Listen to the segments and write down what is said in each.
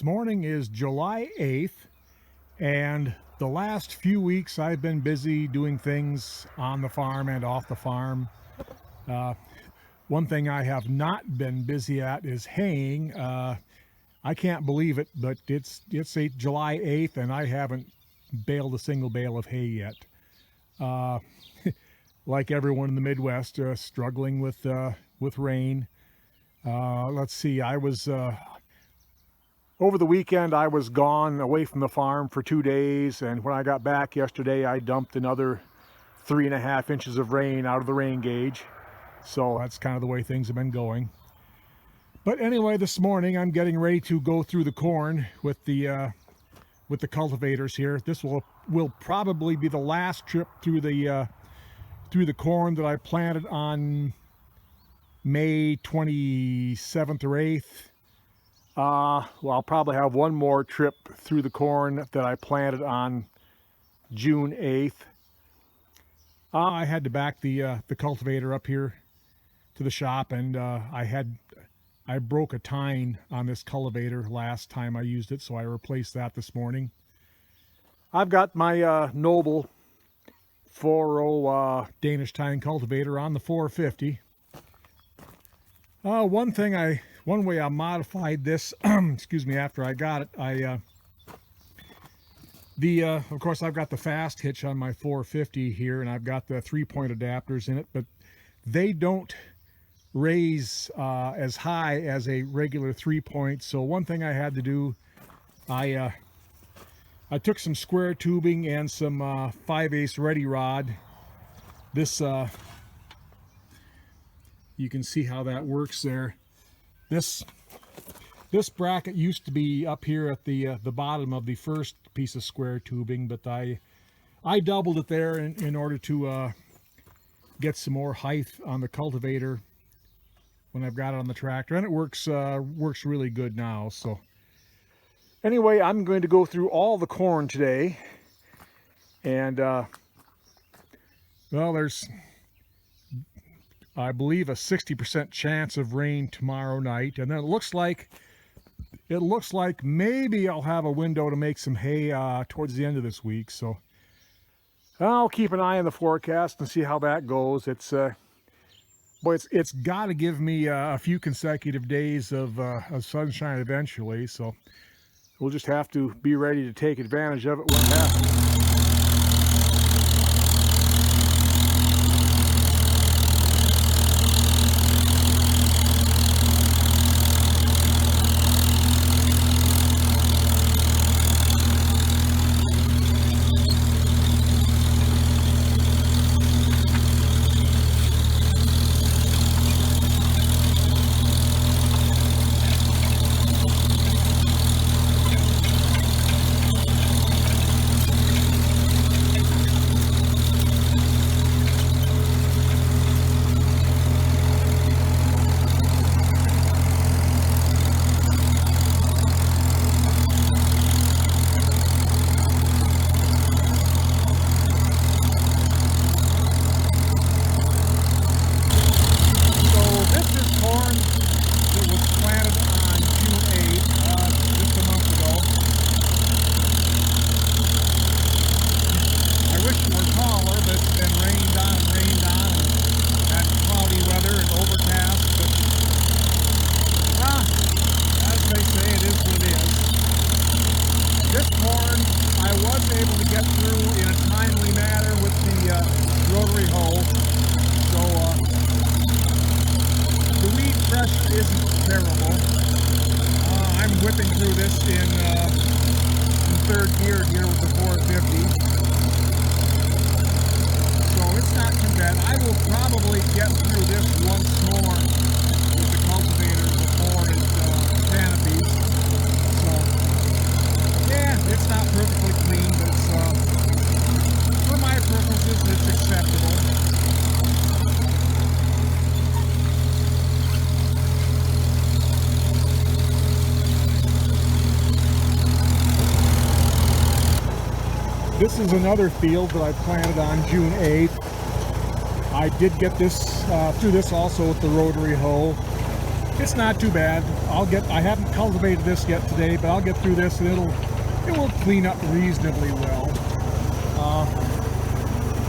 morning is July 8th, and the last few weeks I've been busy doing things on the farm and off the farm. One thing I have not been busy at is haying. I can't believe it, but it's July 8th and I haven't baled a single bale of hay yet. Like everyone in the Midwest, struggling with rain. Let's see, I was over the weekend I was gone away from the farm for 2 days, and when I got back yesterday I dumped another 3.5 inches of rain out of the rain gauge. So that's kind of the way things have been going. But anyway, this morning I'm getting ready to go through the corn with the cultivators here. This will probably be the last trip through the corn that I planted on May 27th or 8th. Well, I'll probably have one more trip through the corn that I planted on June 8th. I had to back the cultivator up here to the shop, and I broke a tine on this cultivator last time I used it, so I replaced that this morning. I've got my Noble 4.0 Danish tine cultivator on the 450. One way I modified this, excuse me, after I got it, of course I've got the fast hitch on my 450 here, and I've got the 3-point adapters in it, but they don't raise as high as a regular 3-point. So one thing I had to do, I took some square tubing and some 5/8 ready rod. This you can see how that works there. This bracket used to be up here at the bottom of the first piece of square tubing, but I doubled it there in order to get some more height on the cultivator when I've got it on the tractor, and it works really good now. So anyway, I'm going to go through all the corn today, and well, there's, I believe, a 60% chance of rain tomorrow night, and then it looks like maybe I'll have a window to make some hay towards the end of this week. So I'll keep an eye on the forecast and see how that goes. It's got to give me a few consecutive days of sunshine eventually, so we'll just have to be ready to take advantage of it when it happens. Isn't terrible. I'm whipping through this in third gear here with the 450. So it's not too bad. I will probably get through this once more with the cultivator before it canopies. So yeah, it's not perfectly clean, but it's, for my purposes, it's acceptable. This is another field that I planted on June 8th. I did get this through this also with the rotary hoe. It's not too bad. I haven't cultivated this yet today, but I'll get through this and it will clean up reasonably well.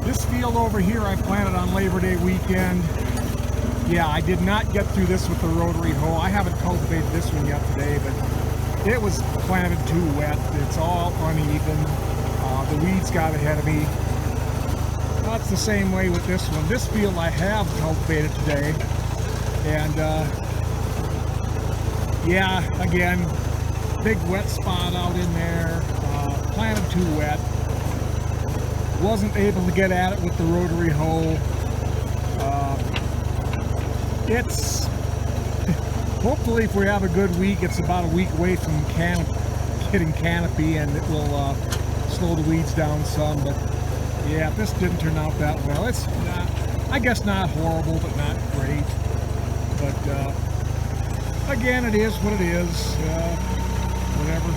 This field over here I planted on Labor Day weekend. Yeah, I did not get through this with the rotary hoe. I haven't cultivated this one yet today, but it was planted too wet. It's all uneven. The weeds got ahead of me. That's the same way with this one. This field I have cultivated today, and yeah, again, big wet spot out in there, planted too wet. Wasn't able to get at it with the rotary hoe. It's hopefully, if we have a good week, it's about a week away from getting canopy, and it will slow the weeds down some. But yeah, this didn't turn out that well. It's not, I guess, not horrible, but not great. But again, it is what it is. Whatever.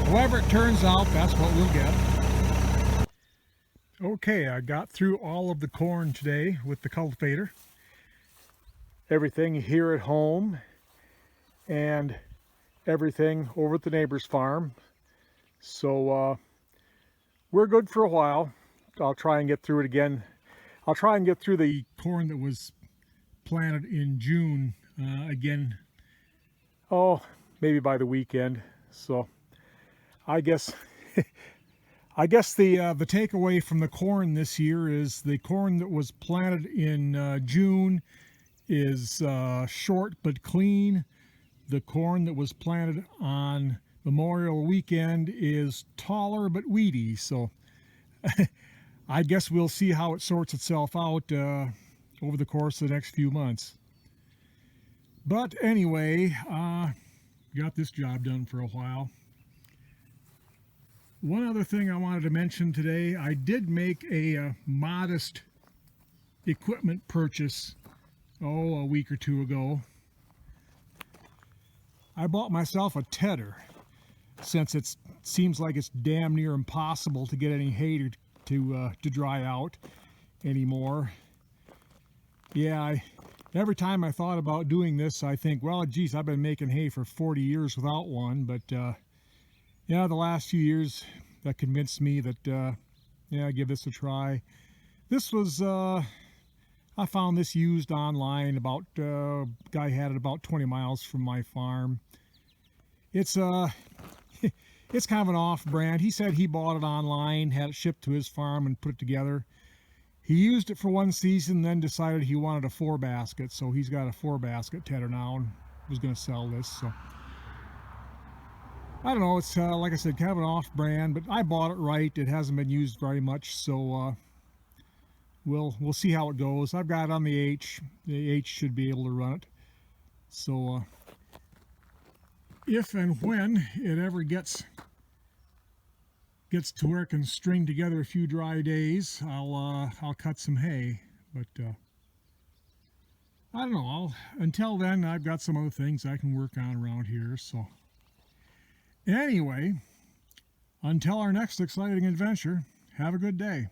However it turns out, that's what we'll get. Okay, I got through all of the corn today with the cultivator. Everything here at home and everything over at the neighbor's farm. So we're good for a while. I'll try and get through it again. I'll try and get through the corn that was planted in June again. Oh, maybe by the weekend. So I guess I guess the takeaway from the corn this year is the corn that was planted in June is short but clean. The corn that was planted on Memorial Weekend is taller but weedy. So I guess we'll see how it sorts itself out over the course of the next few months. But anyway, got this job done for a while. One other thing I wanted to mention today, I did make a modest equipment purchase, a week or two ago. I bought myself a tedder, since it seems like it's damn near impossible to get any hay to dry out anymore. Yeah, every time I thought about doing this, I think, well, geez, I've been making hay for 40 years without one, but yeah, the last few years that convinced me that, yeah, give this a try. This was, I found this used online. About, guy had it about 20 miles from my farm. It's, it's kind of an off-brand. He said he bought it online, had it shipped to his farm, and put it together. He used it for one season, then decided he wanted a 4-basket, so he's got a 4-basket tedder now, and was going to sell this. So I don't know, it's like I said, kind of an off-brand, but I bought it right. It hasn't been used very much, so we'll see how it goes. I've got it on the H. The H should be able to run it. So if and when it ever gets to where it can string together a few dry days, I'll cut some hay. But I don't know. Until then, I've got some other things I can work on around here. So anyway, until our next exciting adventure, have a good day.